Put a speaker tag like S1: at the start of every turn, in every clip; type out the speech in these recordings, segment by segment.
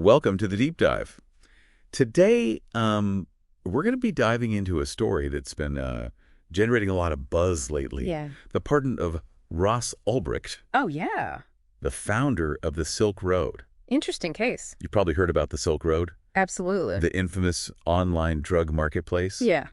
S1: Welcome to the Deep Dive. Today, we're going to be diving into a story that's been generating a lot of buzz lately.
S2: Yeah.
S1: The pardon of Ross Ulbricht,
S2: Oh, yeah.
S1: the founder of the Silk Road.
S2: Interesting case.
S1: You probably heard about the Silk Road,
S2: Absolutely.
S1: the infamous online drug marketplace.
S2: Yeah,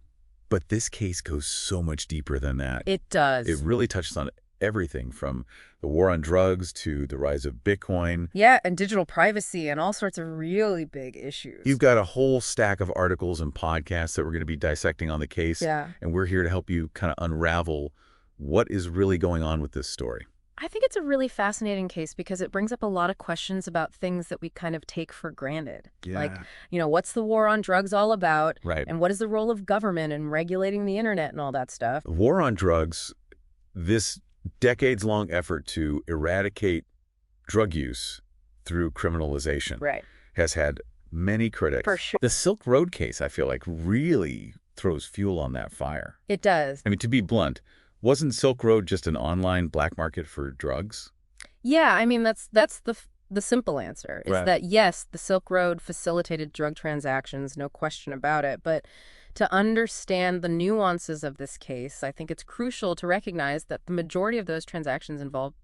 S1: But this case goes so much deeper than that.
S2: it does.
S1: It really touches on everything from the war on drugs to the rise of Bitcoin.
S2: Yeah, and digital privacy and all sorts of really big issues.
S1: You've got a whole stack of articles and podcasts that we're going to be dissecting on the case.
S2: Yeah.
S1: And we're here to help you kind of unravel what is really going on with this story.
S2: I think it's a really fascinating case because it brings up a lot of questions about things that we kind of take for granted.
S1: Yeah.
S2: Like, what's the war on drugs all about?
S1: Right.
S2: And what is the role of government in regulating the internet and all that stuff?
S1: The war on drugs, this decades-long effort to eradicate drug use through criminalization,
S2: Right.
S1: has had many critics.
S2: For sure.
S1: The Silk Road case, I feel like, really throws fuel on that fire.
S2: It does.
S1: I mean, to be blunt, wasn't Silk Road just an online black market for drugs?
S2: Yeah, I mean, that's the simple answer, is
S1: Right.
S2: that, yes, the Silk Road facilitated drug transactions, no question about it. But to understand the nuances of this case, I think it's crucial to recognize that the majority of those transactions involve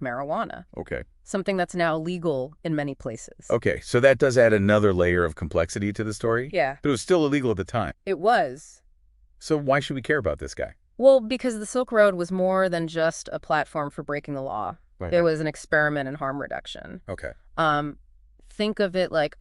S2: marijuana,
S1: Okay.
S2: something that's now illegal in many places.
S1: Okay, so that does add another layer of complexity to the story.
S2: Yeah,
S1: But it was still illegal at the time.
S2: it was.
S1: So why should we care about this guy?
S2: Well, because the Silk Road was more than just a platform for breaking the law.
S1: Right.
S2: It was an experiment in harm reduction.
S1: Okay.
S2: Think of it like,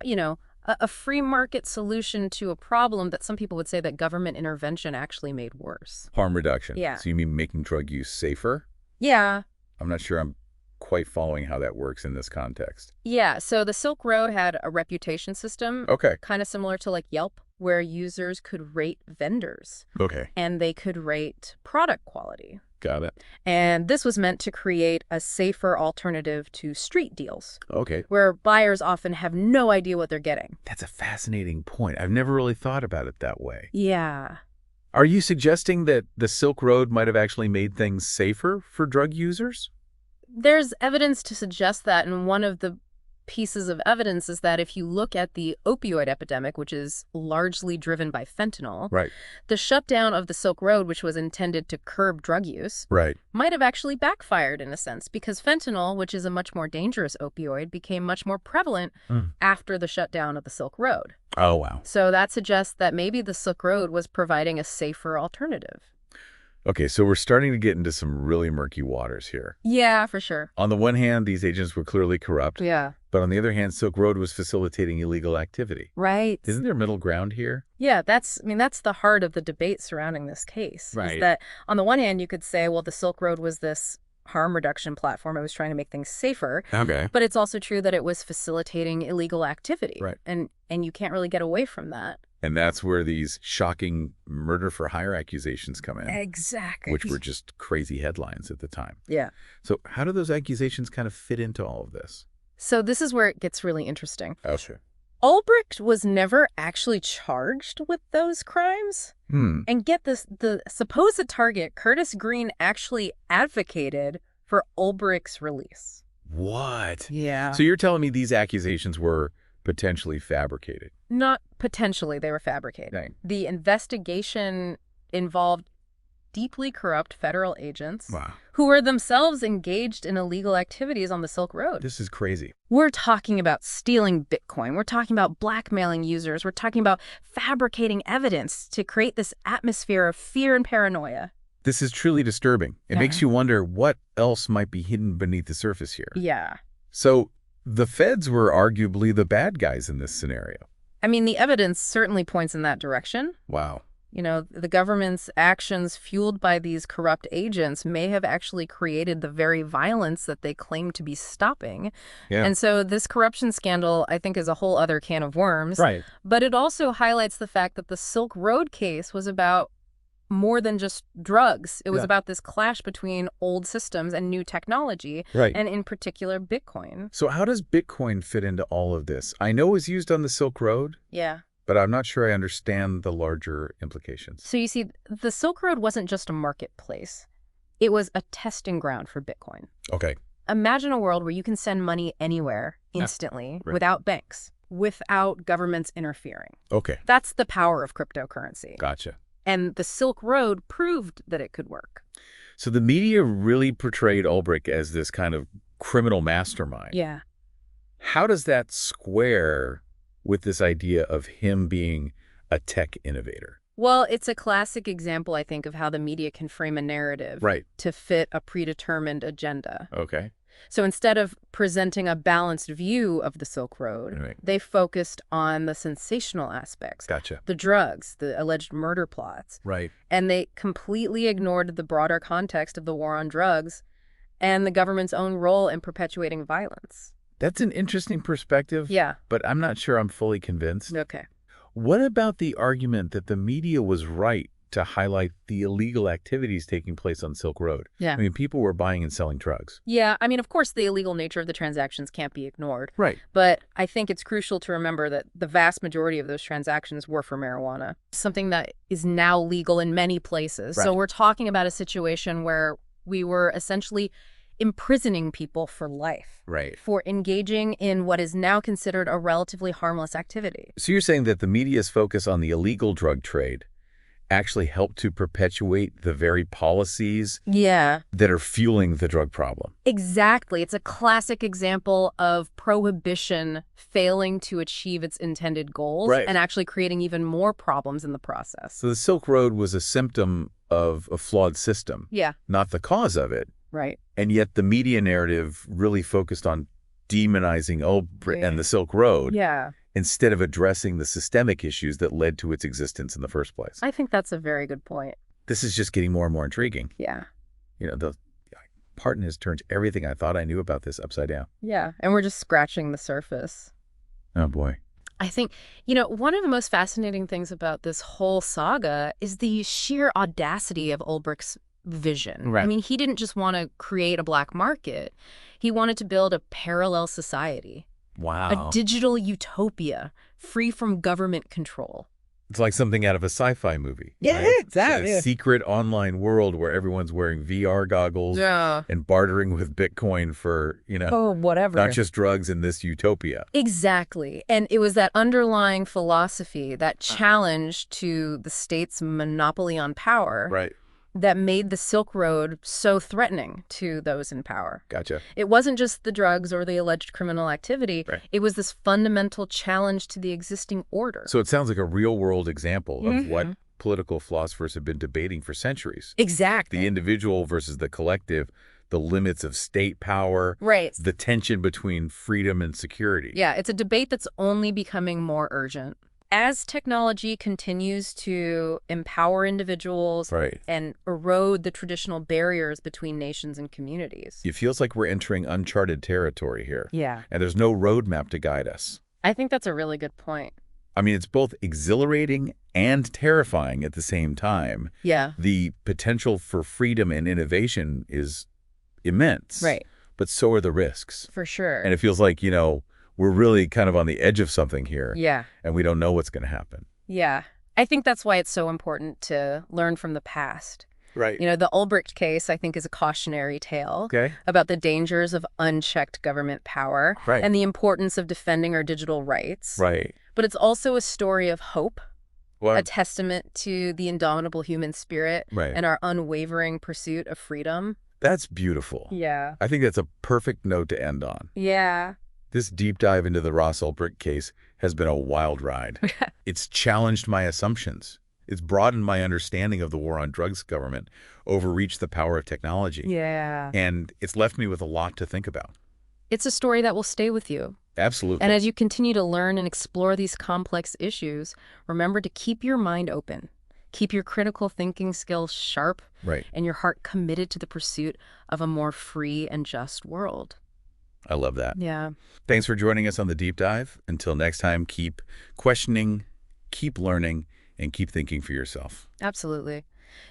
S2: a free market solution to a problem that some people would say that government intervention actually made worse.
S1: Harm reduction.
S2: Yeah.
S1: So you mean making drug use safer?
S2: Yeah.
S1: I'm not sure I'm quite following how that works in this context.
S2: Yeah. So the Silk Road had a reputation system,
S1: Okay.
S2: kind of similar to like Yelp, where users could rate vendors
S1: Okay.
S2: and they could rate product quality.
S1: Got it.
S2: And this was meant to create a safer alternative to street deals,
S1: Okay.
S2: where buyers often have no idea what they're getting.
S1: That's a fascinating point. I've never really thought about it that way.
S2: Yeah.
S1: Are you suggesting that the Silk Road might have actually made things safer for drug users?
S2: There's evidence to suggest that, and one of the pieces of evidence is that if you look at the opioid epidemic, which is largely driven by fentanyl,
S1: Right.
S2: the shutdown of the Silk Road, which was intended to curb drug use,
S1: Right.
S2: might have actually backfired in a sense, because fentanyl, which is a much more dangerous opioid, became much more prevalent after the shutdown of the Silk Road.
S1: Oh, wow.
S2: So that suggests that maybe the Silk Road was providing a safer alternative.
S1: Okay, so we're starting to get into some really murky waters here.
S2: Yeah, for sure.
S1: On the one hand, these agents were clearly corrupt.
S2: Yeah.
S1: But on the other hand, Silk Road was facilitating illegal activity.
S2: Right.
S1: Isn't there middle ground here?
S2: Yeah, that's the heart of the debate surrounding this case.
S1: Right.
S2: Is that on the one hand, you could say, well, the Silk Road was this harm reduction platform. It was trying to make things safer.
S1: Okay.
S2: But it's also true that it was facilitating illegal activity.
S1: Right.
S2: And you can't really get away from that.
S1: And that's where these shocking murder-for-hire accusations come in.
S2: Exactly.
S1: Which were just crazy headlines at the time.
S2: Yeah.
S1: So how do those accusations kind of fit into all of this?
S2: So this is where it gets really interesting.
S1: Oh, sure.
S2: Ulbricht was never actually charged with those crimes. And get this, the supposed target, Curtis Green, actually advocated for Ulbricht's release.
S1: What?
S2: Yeah.
S1: So you're telling me these accusations were potentially fabricated?
S2: Not potentially, they were fabricated.
S1: Dang.
S2: The investigation involved deeply corrupt federal agents who were themselves engaged in illegal activities on the Silk Road.
S1: This is crazy.
S2: We're talking about stealing Bitcoin. We're talking about blackmailing users. We're talking about fabricating evidence to create this atmosphere of fear and paranoia.
S1: This is truly disturbing. It makes you wonder what else might be hidden beneath the surface here.
S2: Yeah.
S1: So the feds were arguably the bad guys in this scenario.
S2: I mean, the evidence certainly points in that direction.
S1: Wow.
S2: The government's actions fueled by these corrupt agents may have actually created the very violence that they claim to be stopping.
S1: Yeah.
S2: And so this corruption scandal, I think, is a whole other can of worms.
S1: Right.
S2: But it also highlights the fact that the Silk Road case was about more than just drugs. It was about this clash between old systems and new technology,
S1: Right.
S2: and in particular, Bitcoin.
S1: So how does Bitcoin fit into all of this? I know it was used on the Silk Road,
S2: Yeah.
S1: but I'm not sure I understand the larger implications.
S2: So you see, the Silk Road wasn't just a marketplace. It was a testing ground for Bitcoin.
S1: Okay.
S2: Imagine a world where you can send money anywhere instantly
S1: Right.
S2: without banks. without governments interfering.
S1: Okay,
S2: That's the power of cryptocurrency.
S1: gotcha.
S2: And the Silk Road proved that it could work.
S1: So the media really portrayed Ulbricht as this kind of criminal mastermind.
S2: Yeah.
S1: How does that square with this idea of him being a tech innovator?
S2: Well, it's a classic example, I think, of how the media can frame a narrative
S1: Right.
S2: to fit a predetermined agenda.
S1: Okay.
S2: So instead of presenting a balanced view of the Silk Road,
S1: Right.
S2: they focused on the sensational aspects,
S1: Gotcha.
S2: the drugs, the alleged murder plots,
S1: Right.
S2: and they completely ignored the broader context of the war on drugs and the government's own role in perpetuating violence.
S1: That's an interesting perspective.
S2: Yeah.
S1: But I'm not sure I'm fully convinced.
S2: Okay.
S1: What about the argument that the media was right to highlight the illegal activities taking place on Silk Road?
S2: Yeah.
S1: I mean, people were buying and selling drugs.
S2: Yeah, I mean, of course, the illegal nature of the transactions can't be ignored.
S1: Right.
S2: But I think it's crucial to remember that the vast majority of those transactions were for marijuana, something that is now legal in many places.
S1: Right.
S2: So we're talking about a situation where we were essentially imprisoning people for life.
S1: Right.
S2: For engaging in what is now considered a relatively harmless activity.
S1: So you're saying that the media's focus on the illegal drug trade actually helped to perpetuate the very policies
S2: Yeah.
S1: that are fueling the drug problem?
S2: Exactly. It's a classic example of prohibition failing to achieve its intended goals
S1: Right.
S2: and actually creating even more problems in the process.
S1: So the Silk Road was a symptom of a flawed system,
S2: Yeah,
S1: not the cause of it.
S2: right.
S1: And yet the media narrative really focused on demonizing Ulbricht
S2: Yeah.
S1: and the Silk Road
S2: Yeah,
S1: instead of addressing the systemic issues that led to its existence in the first place.
S2: I think that's a very good point.
S1: This is just getting more and more intriguing.
S2: Yeah.
S1: You know, the Parton has turned everything I thought I knew about this upside down.
S2: Yeah, and we're just scratching the surface.
S1: Oh, boy.
S2: I think, one of the most fascinating things about this whole saga is the sheer audacity of Ulbricht's vision.
S1: Right.
S2: I mean, he didn't just want to create a black market. He wanted to build a parallel society,
S1: Wow.
S2: a digital utopia free from government control.
S1: It's like something out of a sci-fi movie.
S2: Yeah,
S1: right?
S2: exactly.
S1: A secret online world where everyone's wearing VR goggles
S2: Yeah.
S1: and bartering with Bitcoin for,
S2: Whatever.
S1: not just drugs in this utopia.
S2: Exactly. And it was that underlying philosophy, that challenge to the state's monopoly on power,
S1: Right.
S2: that made the Silk Road so threatening to those in power.
S1: Gotcha.
S2: It wasn't just the drugs or the alleged criminal activity.
S1: Right.
S2: It was this fundamental challenge to the existing order.
S1: So it sounds like a real-world example of what political philosophers have been debating for centuries.
S2: Exactly.
S1: The individual versus the collective, the limits of state power,
S2: Right.
S1: the tension between freedom and security.
S2: Yeah, it's a debate that's only becoming more urgent. As technology continues to empower individuals
S1: Right.
S2: and erode the traditional barriers between nations and communities.
S1: It feels like we're entering uncharted territory here.
S2: Yeah.
S1: And there's no roadmap to guide us.
S2: I think that's a really good point.
S1: I mean, it's both exhilarating and terrifying at the same time.
S2: Yeah.
S1: The potential for freedom and innovation is immense.
S2: Right.
S1: But so are the risks.
S2: For sure.
S1: And it feels like, we're really kind of on the edge of something here.
S2: Yeah.
S1: And we don't know what's going to happen.
S2: Yeah. I think that's why it's so important to learn from the past.
S1: Right.
S2: The Ulbricht case, I think, is a cautionary tale
S1: Okay.
S2: about the dangers of unchecked government power
S1: Right.
S2: and the importance of defending our digital rights.
S1: Right.
S2: But it's also a story of hope,
S1: Well,
S2: a testament to the indomitable human spirit
S1: Right.
S2: and our unwavering pursuit of freedom.
S1: that's beautiful.
S2: Yeah.
S1: I think that's a perfect note to end on.
S2: Yeah.
S1: This deep dive into the Ross Ulbricht case has been a wild ride. It's challenged my assumptions. It's broadened my understanding of the war on drugs government, overreached the power of technology.
S2: Yeah.
S1: And it's left me with a lot to think about.
S2: It's a story that will stay with you.
S1: Absolutely.
S2: And as you continue to learn and explore these complex issues, remember to keep your mind open. Keep your critical thinking skills sharp
S1: Right.
S2: and your heart committed to the pursuit of a more free and just world.
S1: I love that.
S2: Yeah.
S1: Thanks for joining us on the deep dive. Until next time, keep questioning, keep learning, and keep thinking for yourself.
S2: Absolutely.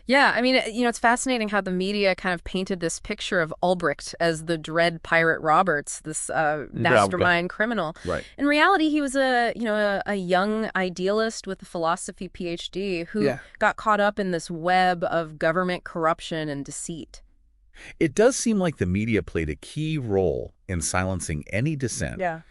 S2: Yeah, I mean, it's fascinating how the media kind of painted this picture of Ulbricht as the dread pirate Roberts, this mastermind criminal.
S1: Right.
S2: In reality, he was a young idealist with a philosophy PhD who got caught up in this web of government corruption and deceit.
S1: It does seem like the media played a key role in silencing any dissent.
S2: Yeah.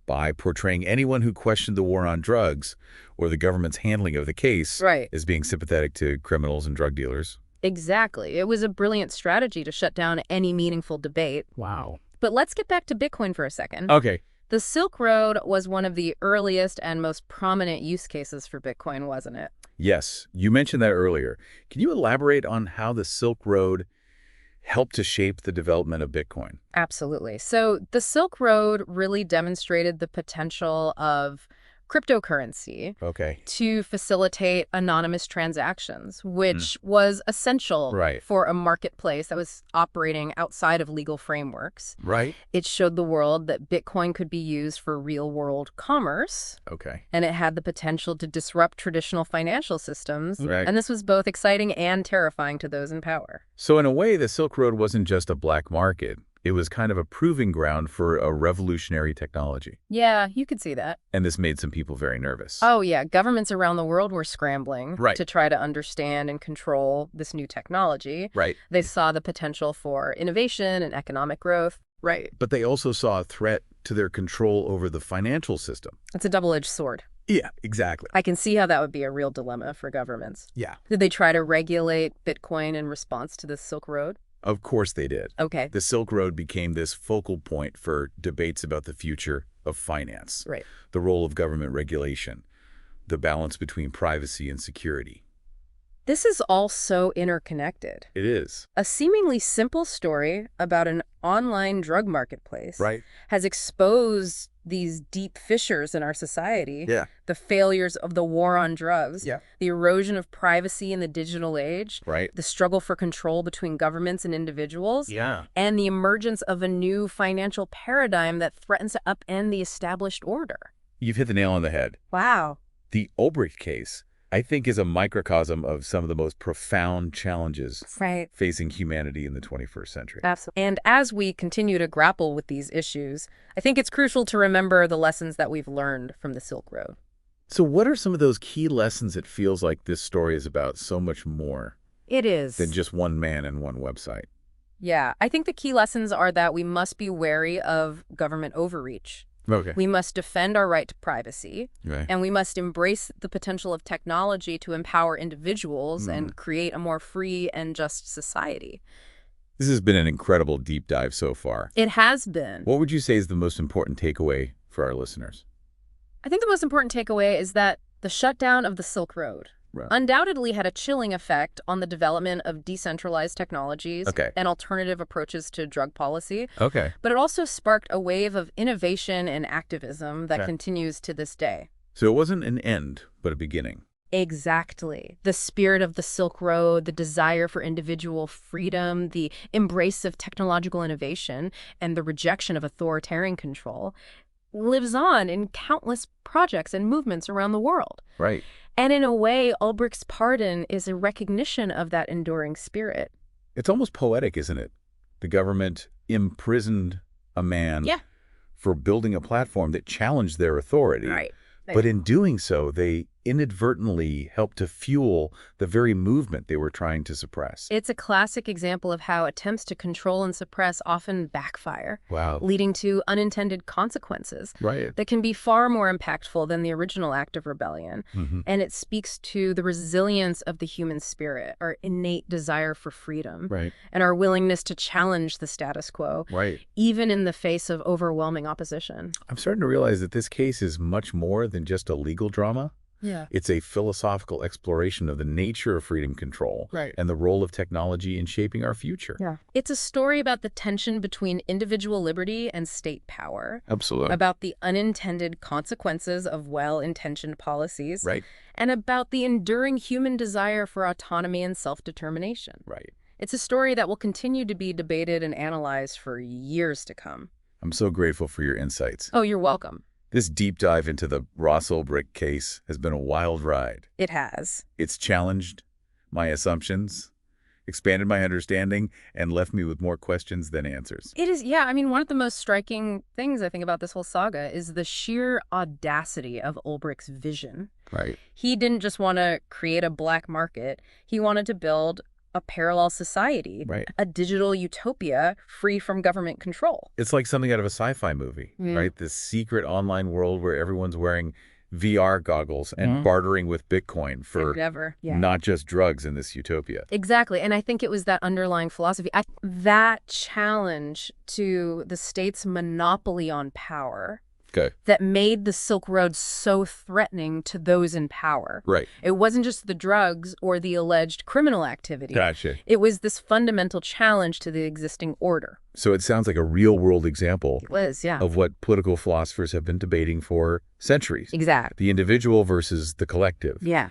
S1: by portraying anyone who questioned the war on drugs or the government's handling of the case
S2: Right.
S1: as being sympathetic to criminals and drug dealers.
S2: Exactly. It was a brilliant strategy to shut down any meaningful debate.
S1: Wow.
S2: But let's get back to Bitcoin for a second.
S1: Okay.
S2: The Silk Road was one of the earliest and most prominent use cases for Bitcoin, wasn't it?
S1: Yes, you mentioned that earlier. Can you elaborate on how the Silk Road helped to shape the development of Bitcoin?
S2: Absolutely. So the Silk Road really demonstrated the potential of cryptocurrency
S1: Okay.
S2: to facilitate anonymous transactions, which was essential
S1: Right.
S2: for a marketplace that was operating outside of legal frameworks.
S1: Right.
S2: It showed the world that Bitcoin could be used for real-world commerce,
S1: Okay.
S2: and it had the potential to disrupt traditional financial systems.
S1: Right.
S2: And this was both exciting and terrifying to those in power.
S1: So in a way, the Silk Road wasn't just a black market. It was kind of a proving ground for a revolutionary technology.
S2: Yeah, you could see that.
S1: And this made some people very nervous.
S2: Oh, yeah. Governments around the world were scrambling
S1: Right.
S2: to try to understand and control this new technology.
S1: Right.
S2: They saw the potential for innovation and economic growth. Right.
S1: But they also saw a threat to their control over the financial system.
S2: It's a double-edged sword.
S1: Yeah, exactly.
S2: I can see how that would be a real dilemma for governments.
S1: Yeah.
S2: Did they try to regulate Bitcoin in response to the Silk Road?
S1: Of course they did.
S2: Okay.
S1: The Silk Road became this focal point for debates about the future of finance,
S2: Right.
S1: the role of government regulation, the balance between privacy and security.
S2: This is all so interconnected.
S1: It is.
S2: A seemingly simple story about an online drug marketplace
S1: Right.
S2: has exposed these deep fissures in our society.
S1: Yeah.
S2: The failures of the war on drugs,
S1: Yeah.
S2: the erosion of privacy in the digital age,
S1: Right.
S2: the struggle for control between governments and individuals,
S1: Yeah.
S2: and the emergence of a new financial paradigm that threatens to upend the established order.
S1: You've hit the nail on the head.
S2: Wow.
S1: The Ulbricht case, I think, is a microcosm of some of the most profound challenges
S2: Right.
S1: facing humanity in the 21st century.
S2: Absolutely. And as we continue to grapple with these issues, I think it's crucial to remember the lessons that we've learned from the Silk Road.
S1: So what are some of those key lessons it feels like this story is about so much more
S2: It is.
S1: than just one man and one website?
S2: Yeah, I think the key lessons are that we must be wary of government overreach.
S1: Okay.
S2: We must defend our right to privacy,
S1: Right.
S2: and we must embrace the potential of technology to empower individuals and create a more free and just society.
S1: This has been an incredible deep dive so far.
S2: It has been.
S1: What would you say is the most important takeaway for our listeners?
S2: I think the most important takeaway is that the shutdown of the Silk Road
S1: Right.
S2: undoubtedly had a chilling effect on the development of decentralized technologies
S1: Okay.
S2: and alternative approaches to drug policy.
S1: Okay.
S2: But it also sparked a wave of innovation and activism that
S1: Okay.
S2: continues to this day.
S1: So it wasn't an end, but a beginning.
S2: Exactly. The spirit of the Silk Road, the desire for individual freedom, the embrace of technological innovation, and the rejection of authoritarian control lives on in countless projects and movements around the world.
S1: Right.
S2: And in a way, Ulbricht's pardon is a recognition of that enduring spirit.
S1: It's almost poetic, isn't it? The government imprisoned a man for building a platform that challenged their authority.
S2: Right.
S1: But in doing so, they inadvertently helped to fuel the very movement they were trying to suppress.
S2: It's a classic example of how attempts to control and suppress often backfire,
S1: Wow.
S2: leading to unintended consequences
S1: Right.
S2: that can be far more impactful than the original act of rebellion. And it speaks to the resilience of the human spirit, our innate desire for freedom,
S1: Right.
S2: and our willingness to challenge the status quo,
S1: Right.
S2: even in the face of overwhelming opposition.
S1: I'm starting to realize that this case is much more than just a legal drama.
S2: Yeah.
S1: It's a philosophical exploration of the nature of freedom control
S2: Right.
S1: and the role of technology in shaping our future.
S2: Yeah. It's a story about the tension between individual liberty and state power,
S1: Absolutely.
S2: about the unintended consequences of well-intentioned policies,
S1: Right.
S2: and about the enduring human desire for autonomy and self-determination.
S1: Right.
S2: It's a story that will continue to be debated and analyzed for years to come.
S1: I'm so grateful for your insights.
S2: Oh, you're welcome.
S1: This deep dive into the Ross Ulbricht case has been a wild ride.
S2: It has.
S1: It's challenged my assumptions, expanded my understanding, and left me with more questions than answers.
S2: It is, yeah. I mean, one of the most striking things I think about this whole saga is the sheer audacity of Ulbricht's vision.
S1: Right.
S2: He didn't just want to create a black market. He wanted to build a parallel society,
S1: Right.
S2: a digital utopia free from government control.
S1: It's like something out of a sci-fi movie, right? This secret online world where everyone's wearing VR goggles and bartering with Bitcoin for not just drugs in this utopia.
S2: Exactly. And I think it was that underlying philosophy, that challenge to the state's monopoly on power that made the Silk Road so threatening to those in power.
S1: Right.
S2: It wasn't just the drugs or the alleged criminal activity.
S1: Gotcha.
S2: It was this fundamental challenge to the existing order.
S1: So it sounds like a real-world example
S2: of
S1: what political philosophers have been debating for centuries.
S2: Exactly.
S1: The individual versus the collective.
S2: Yeah.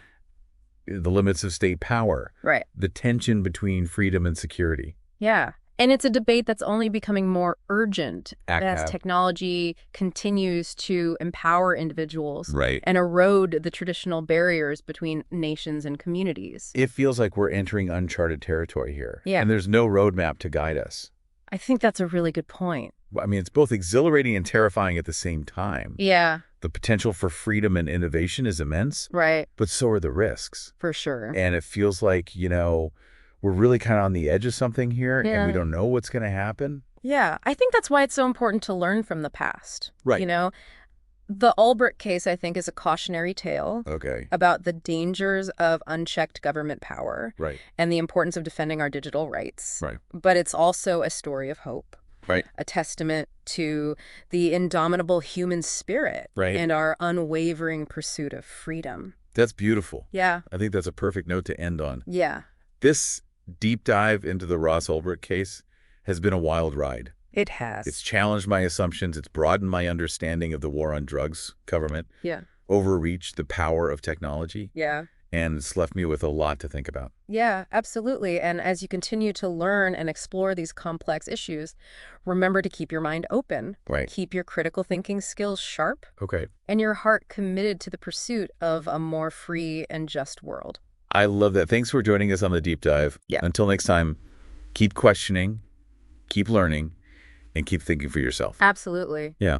S1: The limits of state power.
S2: Right.
S1: The tension between freedom and security.
S2: Yeah. And it's a debate that's only becoming more urgent as technology continues to empower individuals and erode the traditional barriers between nations and communities.
S1: It feels like we're entering uncharted territory here.
S2: Yeah.
S1: And there's no roadmap to guide us.
S2: I think that's a really good point.
S1: I mean, it's both exhilarating and terrifying at the same time.
S2: Yeah.
S1: The potential for freedom and innovation is immense.
S2: Right.
S1: But so are the risks.
S2: For sure.
S1: And it feels like, we're really kind of on the edge of something here, and we don't know what's going to happen.
S2: Yeah, I think that's why it's so important to learn from the past.
S1: Right.
S2: The Ulbricht case, I think, is a cautionary tale about the dangers of unchecked government power and the importance of defending our digital rights.
S1: Right.
S2: But it's also a story of hope.
S1: Right.
S2: A testament to the indomitable human spirit and our unwavering pursuit of freedom.
S1: That's beautiful.
S2: Yeah.
S1: I think that's a perfect note to end on.
S2: Yeah.
S1: This deep dive into the Ross Ulbricht case has been a wild ride.
S2: It has.
S1: It's challenged my assumptions. It's broadened my understanding of the war on drugs, government, overreach, the power of technology.
S2: Yeah.
S1: And it's left me with a lot to think about.
S2: Yeah, absolutely. And as you continue to learn and explore these complex issues, remember to keep your mind open.
S1: Right.
S2: Keep your critical thinking skills sharp.
S1: Okay.
S2: And your heart committed to the pursuit of a more free and just world.
S1: I love that. Thanks for joining us on the deep dive.
S2: Yeah.
S1: Until next time, keep questioning, keep learning, and keep thinking for yourself.
S2: Absolutely.
S1: Yeah.